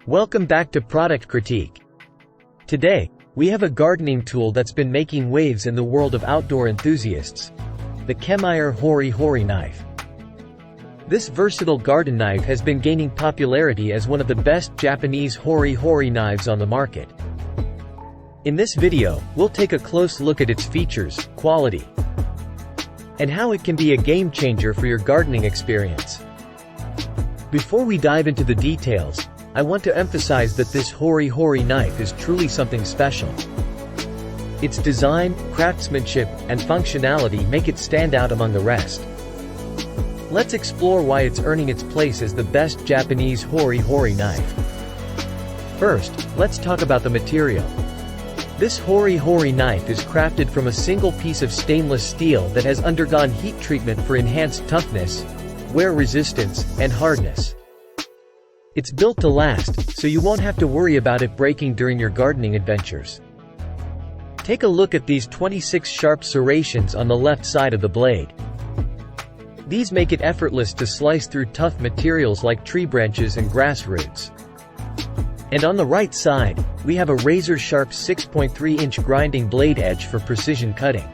Welcome back to Product Critique. Today, we have a gardening tool that's been making waves in the world of outdoor enthusiasts. The Kemaier Hori Hori Knife. This versatile garden knife has been gaining popularity as one of the best Japanese Hori Hori knives on the market. In this video, we'll take a close look at its features, quality, and how it can be a game changer for your gardening experience. Before we dive into the details, I want to emphasize that this Hori Hori knife is truly something special. Its design, craftsmanship, and functionality make it stand out among the rest. Let's explore why it's earning its place as the best Japanese Hori Hori knife. First, let's talk about the material. This Hori Hori knife is crafted from a single piece of stainless steel that has undergone heat treatment for enhanced toughness, wear resistance, and hardness. It's built to last, so you won't have to worry about it breaking during your gardening adventures. Take a look at these 26 sharp serrations on the left side of the blade. These make it effortless to slice through tough materials like tree branches and grass roots. And on the right side, we have a razor-sharp 6.3-inch grinding blade edge for precision cutting.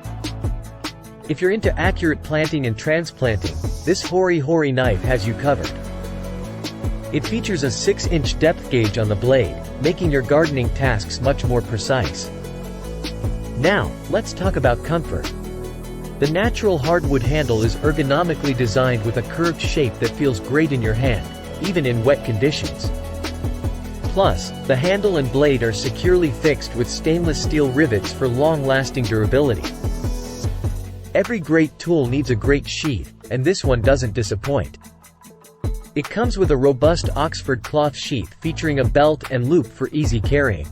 If you're into accurate planting and transplanting, this Hori Hori knife has you covered. It features a 6-inch depth gauge on the blade, making your gardening tasks much more precise. Now, let's talk about comfort. The natural hardwood handle is ergonomically designed with a curved shape that feels great in your hand, even in wet conditions. Plus, the handle and blade are securely fixed with stainless steel rivets for long-lasting durability. Every great tool needs a great sheath, and this one doesn't disappoint. It comes with a robust Oxford cloth sheath featuring a belt and loop for easy carrying.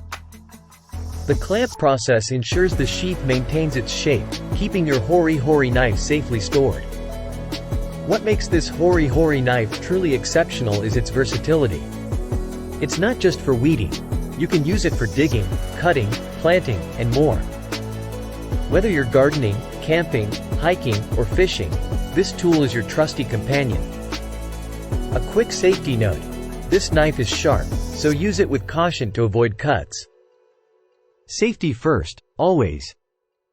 The clamp process ensures the sheath maintains its shape, keeping your Hori Hori knife safely stored. What makes this Hori Hori knife truly exceptional is its versatility. It's not just for weeding. You can use it for digging, cutting, planting, and more. Whether you're gardening, camping, hiking, or fishing, this tool is your trusty companion. A quick safety note: this knife is sharp, so use it with caution to avoid cuts. Safety first, always.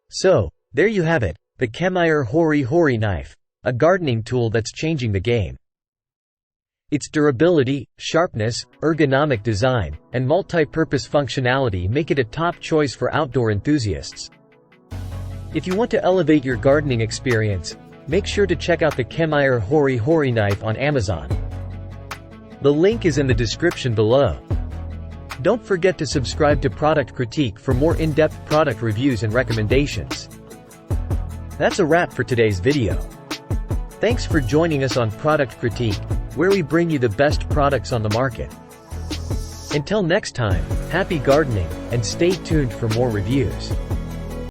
So, there you have it, the Kemaier Hori Hori Knife, a gardening tool that's changing the game. Its durability, sharpness, ergonomic design, and multi-purpose functionality make it a top choice for outdoor enthusiasts. If you want to elevate your gardening experience, make sure to check out the Kemaier Hori Hori Knife on Amazon. The link is in the description below. Don't forget to subscribe to Product Critique for more in-depth product reviews and recommendations. That's a wrap for today's video. Thanks for joining us on Product Critique, where we bring you the best products on the market. Until next time, happy gardening, and stay tuned for more reviews.